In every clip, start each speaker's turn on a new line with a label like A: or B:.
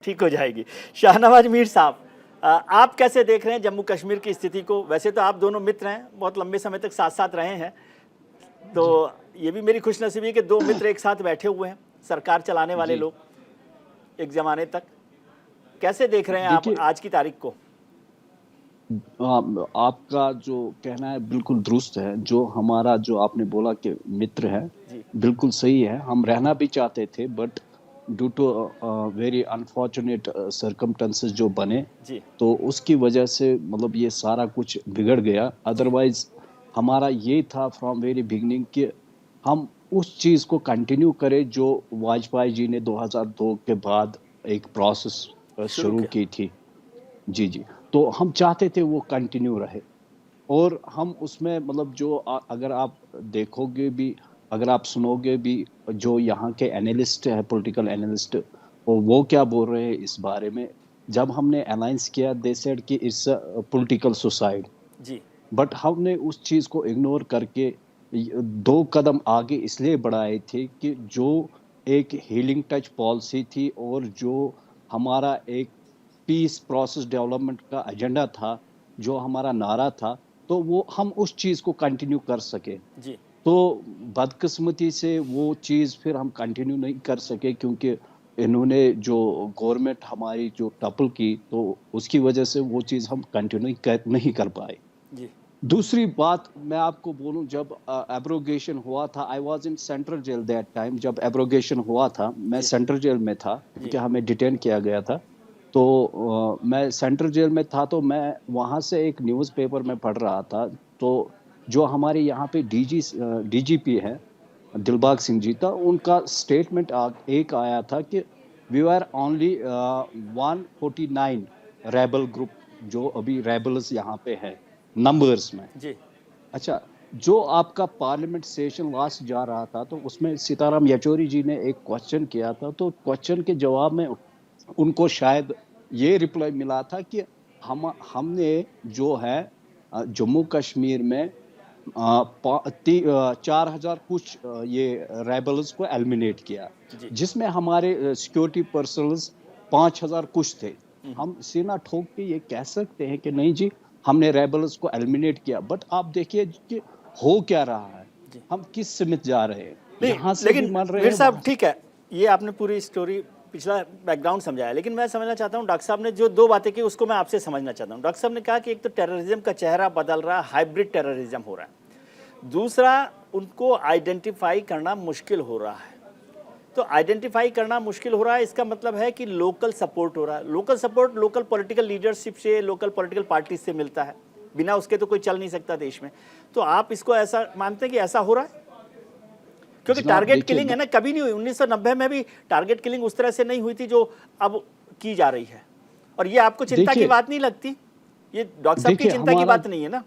A: ठीक हो जाएगी। शाहनवाज मीर साहब, आप कैसे देख रहे हैं जम्मू कश्मीर की स्थिति को? वैसे तो आप दोनों मित्र हैं, बहुत लंबे समय तक साथ साथ रहे हैं, तो
B: जी।
A: ये भी मेरी खुशनसीबी है कि दो मित्र एक साथ बैठे हुए हैं, सरकार चलाने वाले
B: जी।
A: लोग एक जमाने तक। कैसे देख रहे हैं आप
B: देखिए,
A: आज की तारीख को?
B: आपका जो कहना है बिल्कुल दुरुस्त है। जो हमारा जो आपने बोला कि मित्र है,
A: जी
B: बिल्कुल सही है। हम रहना भी चाहते थे but due to very unfortunate circumstances जो बने,
A: जी
B: तो उसकी वजह से मतलब ये सारा कुछ बिगड़ गया।
A: जी
B: अदरवाइज़ हमारा ये था फ्रॉम वेरी बिगिनिंग कि हम उस चीज़ को कंटिन्यू करें जो वाजपेयी जी ने 2002 के बाद एक प्रोसेस
A: शुरू
B: शुरू
A: किया।
B: की थी। जी, जी। तो हम चाहते थे वो कंटिन्यू रहे और हम उसमें मतलब जो अगर आप देखोगे भी, अगर आप सुनोगे भी, जो यहाँ के एनालिस्ट हैं, पॉलिटिकल एनालिस्ट, वो क्या बोल रहे हैं इस बारे में। जब हमने अलायंस किया दे सेड कि इट्स अ पॉलिटिकल सुसाइड,
A: जी
B: बट हमने उस चीज़ को इग्नोर करके 2 कदम आगे इसलिए बढ़ाए थे कि जो एक हीलिंग टच पॉलिसी थी और जो हमारा एक पीस प्रोसेस डेवलपमेंट का एजेंडा था, जो हमारा नारा था, तो वो हम उस चीज़ को कंटिन्यू कर सके।
A: जी
B: तो बदकिस्मती से वो चीज़ फिर हम कंटिन्यू नहीं कर सके क्योंकि इन्होंने जो गवर्नमेंट हमारी जो टॉपल की, तो उसकी वजह से वो चीज़ हम कंटिन्यू नहीं कर पाए।
A: जी
B: दूसरी बात मैं आपको बोलूँ, जब एब्रोगेशन हुआ था, I was in central jail that time. जब एब्रोगेशन हुआ था, मैं
A: जी
B: सेंट्रल जेल में था
A: जी
B: क्योंकि हमें डिटेन किया गया था। तो मैं सेंट्रल जेल में था, तो मैं वहाँ से एक न्यूज़पेपर में पढ़ रहा था। तो जो हमारे यहाँ पे डीजीपी हैं, दिलबाग सिंह जी, था उनका स्टेटमेंट एक आया था कि we are only 149 rebel group जो अभी रेबल्स यहाँ पे है नंबर्स में।
A: जी
B: अच्छा, जो आपका पार्लियामेंट सेशन लास्ट जा रहा था, तो उसमें सीताराम येचूरी जी ने एक क्वेश्चन किया था, तो क्वेश्चन के जवाब में उनको शायद ये रिप्लाई मिला था कि हमने जो है जम्मू कश्मीर में 4,000 कुछ ये रेबल्स को एलिमिनेट किया,
A: जी
B: जिसमें हमारे सिक्योरिटी पर्सनल्स 5,000 कुछ थे।
A: हम्म,
B: हम सीना ठोक के ये कह सकते हैं कि नहीं जी, हमने रेबल्स को एलिमिनेट किया, बट आप देखिए कि हो क्या रहा है।
A: जी
B: हम किस सिमत जा रहे हैं,
A: नहीं,
B: यहाँ से भी
A: लेकिन
B: मर रहे
A: मीर
B: हैं,
A: साहब
B: वहां से।
A: ठीक है, ये आपने पूरी स्टोरी पिछला बैकग्राउंड समझाया, लेकिन मैं समझना चाहता हूँ डॉक्टर साहब ने जो दो बातें की उसको मैं आपसे समझना चाहता हूँ। डॉक्टर साहब ने कहा कि एक तो टेररिज्म का चेहरा बदल रहा है, हाइब्रिड टेररिज्म हो रहा है। दूसरा, उनको आइडेंटिफाई करना मुश्किल हो रहा है। तो आइडेंटिफाई करना मुश्किल हो रहा है, इसका मतलब है कि लोकल सपोर्ट हो रहा है। Local support local political leadership से, लोकल पॉलिटिकल पार्टी से मिलता है, बिना उसके तो कोई चल नहीं सकता देश में। तो आप इसको ऐसा मानते हैं कि ऐसा हो रहा है? क्योंकि
B: जनाब
A: टारगेट
B: देखिए,
A: किलिंग है ना, कभी नहीं हुई। 1990 में भी टारगेट किलिंग उस तरह से नहीं हुई थी जो अब की जा रही है। और ये आपको चिंता की
B: देखिए,
A: बात नहीं लगती? ये डॉक्टर साहब की
B: देखिए
A: चिंता की
B: हमारा,
A: बात नहीं है ना?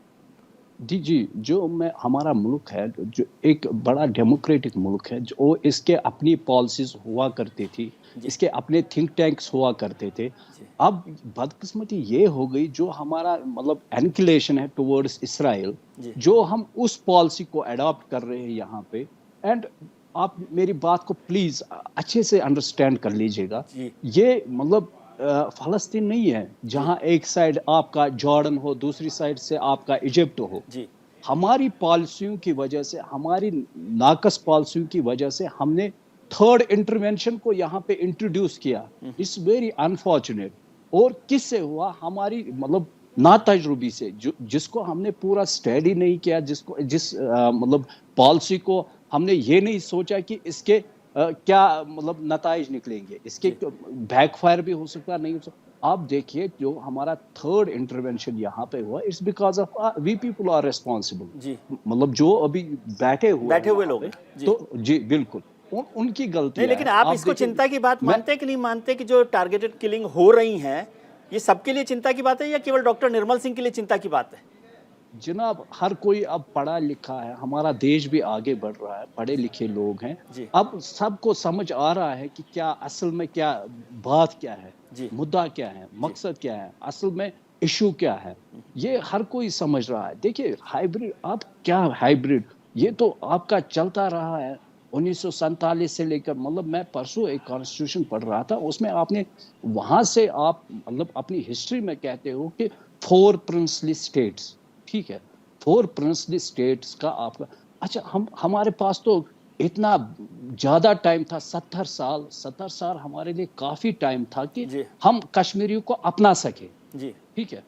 B: जी, जी, जो मैं हमारा मुल्क है, जो एक बड़ा डेमोक्रेटिक मुल्क है, जो इसके अपनी पॉलिसीज़ हुआ करती थी,
A: जी
B: इसके अपने थिंक टैंक्स हुआ करते थे।
A: जी
B: अब बदकिस्मती ये हो गई, जो हमारा मतलब एनक्लेशन है टुवर्ड्स इसराइल,
A: जी
B: जो हम उस पॉलिसी को अडॉप्ट कर रहे हैं यहाँ पे। एंड आप मेरी बात को प्लीज़ अच्छे से अंडरस्टैंड कर लीजिएगा।
A: जी
B: ये मतलब फ़लस्तीन नहीं है,
A: जी
B: जहाँ एक साइड आपका जॉर्डन हो, दूसरी साइड से आपका इजिप्ट हो।
A: जी
B: हमारी पॉलिसियों की वजह से, हमारी नाकस पॉलिसियों की वजह से हमने थर्ड इंटरवेंशन को यहाँ पे इंट्रोड्यूस किया। It's very unfortunate. और किससे हुआ? हमारी मतलब नातजुर्बी से, जिसको हमने पूरा स्टडी नहीं किया, मतलब पॉलिसी को हमने ये नहीं सोचा कि इसके क्या मतलब नताइज निकलेंगे, इसके
A: जी
B: बैकफायर भी हो सकता है, नहीं हो सकता। आप देखिए, जो हमारा थर्ड इंटरवेंशन यहाँ पे हुआ, it's because of we people are responsible.
A: जी
B: मतलब जो अभी बैठे हुए हैं
A: बैठे हुए
B: वहां
A: लोग
B: पे,
A: हैं जी।
B: तो जी बिल्कुल उनकी
A: नहीं,
B: गलतियां
A: लेकिन
B: हैं।
A: आप
B: आप
A: इसको
B: देखिए,
A: चिंता की बात
B: मैं
A: मानते हैं कि नहीं मानते कि जो टारगेटेड किलिंग हो रही हैं, ये सबके लिए चिंता की बात है या केवल डॉक्टर निर्मल सिंह के लिए चिंता की बात है?
B: जनाब, हर कोई अब पढ़ा लिखा है, हमारा देश भी आगे बढ़ रहा है, पढ़े लिखे लोग हैं।
A: जी
B: अब सबको समझ आ रहा है कि क्या असल में क्या बात क्या है,
A: जी
B: मुद्दा क्या है,
A: जी
B: मकसद क्या है, असल में इशू क्या है। ये हर कोई समझ रहा है। देखिए, हाइब्रिड, आप क्या हाइब्रिड, ये तो आपका चलता रहा है। 1947 से लेकर, मतलब मैं परसों एक कॉन्स्टिट्यूशन पढ़ रहा था, उसमें आपने वहां से आप मतलब अपनी हिस्ट्री में कहते हो कि 4 प्रिंसली स्टेट्स, ठीक है, 4 प्रिंसली स्टेट्स का आपका, अच्छा हमारे पास तो इतना ज्यादा टाइम था, 70 साल हमारे लिए काफी टाइम था कि
A: जी
B: हम कश्मीरियों को अपना सके,
A: जी
B: ठीक है।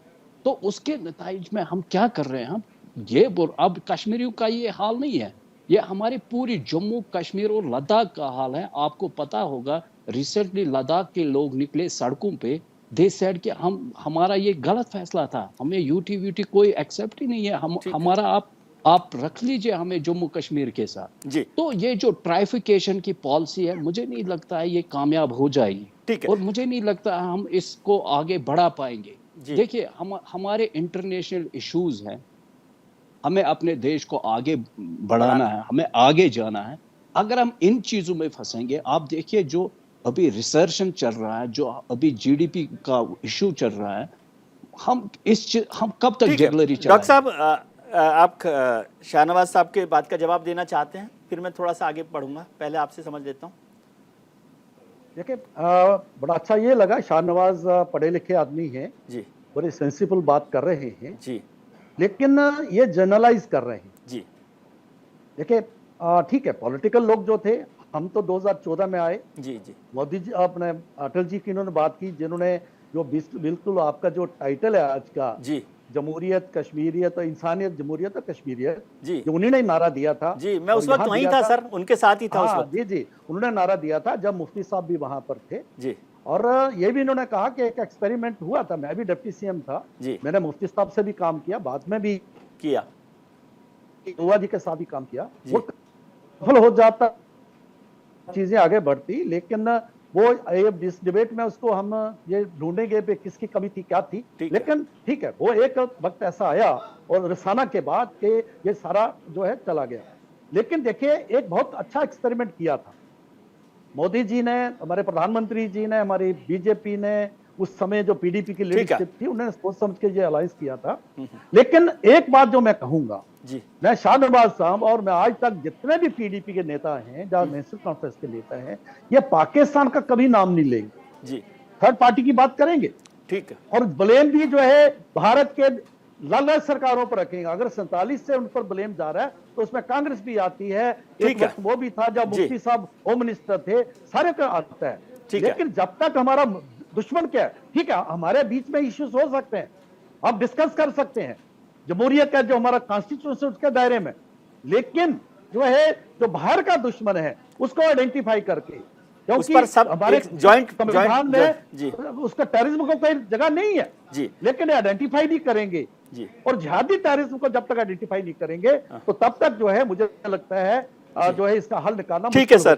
B: तो उसके नतीजे में हम क्या कर रहे हैं, हम ये अब कश्मीरियों का ये हाल नहीं है, ये हमारी पूरी जम्मू कश्मीर और लद्दाख का हाल है। आपको पता होगा रिसेंटली लद्दाख के लोग निकले सड़कों पे, दे सेड कि हमारा ये गलत फैसला था, हमें यूटी कोई एक्सेप्ट ही नहीं है, हम
A: ठीक है
B: हमारा आप रख लीजिए हमें जम्मू कश्मीर के साथ।
A: जी
B: तो ये जो ट्राइफिकेशन की पॉलिसी है, मुझे नहीं लगता है ये कामयाब हो जाएगी,
A: ठीक है
B: और मुझे नहीं लगता हम इसको आगे बढ़ा पाएंगे।
A: जी
B: देखिए हमारे इंटरनेशनल इश्यूज हैं, हमें अपने देश को आगे बढ़ाना है, हमें आगे जाना है। अगर हम इन चीजों में फंसेंगे, आप देखिए जो अभी रिसर्शन चल रहा है, जो अभी जीडीपी का इशू चल रहा है, हम कब तक
A: ठीक है
B: जगलरी
A: डॉक्टर
B: चलाएंगे?
A: साहब आप शाहनवाज साहब के बात का जवाब देना चाहते हैं, फिर मैं थोड़ा सा आगे बढ़ूंगा, पहले आपसे समझ लेता हूँ।
C: देखिए बड़ा अच्छा ये लगा, शाहनवाज पढ़े लिखे आदमी हैं,
A: जी
C: बड़े सेंसिबल बात कर रहे हैं,
A: जी
C: लेकिन ये जनरलाइज कर रहे हैं।
A: जी
C: देखिए ठीक है, पॉलिटिकल लोग जो थे, हम तो 2014 में आए,
A: जी जी
C: मोदी जी अपने अटल जी की इन्होंने बात की, जिन्होंने जो बिल्कुल आपका जो टाइटल है आज का,
A: जी
C: जमहूरियत कश्मीरियत और इंसानियत जमहूरियत और कश्मीरियत,
A: जी
C: जो उन्हीं ने नारा दिया था।
A: जी मैं
C: और
A: उस वक्त
C: यहाँ
A: वहीं
C: दिया
A: था सर, उनके साथ ही था उस
C: हाँ
A: वक्त।
C: जी जी, उन्होंने नारा दिया था जब मुफ्ती साहब भी वहां पर थे।
A: जी
C: और ये भी इन्होंने कहा कि एक एक्सपेरिमेंट हुआ था, मैं भी डिप्टी सीएम था,
A: जी
C: मैंने मुफ्ती साहब से भी काम किया, बाद में भी
A: किया
C: गोवा जी के साथ भी काम किया,
A: जी
C: वो सफल हो जाता, चीजें आगे बढ़ती, लेकिन वो इस डिबेट में उसको हम ये ढूंढेंगे पे किसकी कमी थी क्या थी,
A: ठीक है
C: लेकिन ठीक है, वो एक वक्त ऐसा आया और रसाना के बाद के ये सारा जो है चला गया। लेकिन देखिए एक बहुत अच्छा एक्सपेरिमेंट किया था मोदी जी ने, हमारे प्रधानमंत्री जी ने, हमारी बीजेपी ने, उस समय जो पीडीपी की लीडरशिप थी, उन्होंने सोच समझ के ये अलायंस किया था। लेकिन एक बात जो मैं कहूंगा,
A: जी
C: मैं शाहनवाज साहब और मैं आज तक जितने भी पीडीपी के नेता हैं, जहां नेशनल कॉन्फ्रेंस के नेता हैं, ये पाकिस्तान का कभी नाम नहीं लेंगे,
A: जी
C: थर्ड पार्टी की बात करेंगे,
A: ठीक है
C: और ब्लेम भी जो है भारत के लाल सरकारों पर रखेंगे। अगर 47 से उन पर ब्लेम जा रहा है तो उसमें कांग्रेस भी आती है,
A: ठीक
C: एक
A: है
C: वक्त वो भी था जब
A: जी
C: मुफ्ती साहब होम मिनिस्टर थे, सारे का आता है।
A: ठीक है
C: लेकिन जब तक हमारा दुश्मन क्या है, ठीक है हमारे बीच में इश्यूज हो सकते हैं, आप डिस्कस कर सकते हैं, जमहूरियत का जो हमारा कॉन्स्टिट्यूशन उसके दायरे में, लेकिन जो है जो बाहर का दुश्मन है उसको आइडेंटिफाई करके,
A: उस पर सब
C: हमारे
A: जॉइंट
C: संविधान में
A: जी
C: उसका टेररिज्म को कोई जगह नहीं है,
A: जी
C: लेकिन आइडेंटिफाई नहीं करेंगे,
A: जी
C: और जिहादी टेररिज्म को जब तक आइडेंटिफाई नहीं करेंगे तो तब तक जो है मुझे लगता है जो है इसका हल निकालना
A: ठीक है
C: मुश्किल हो
A: सर।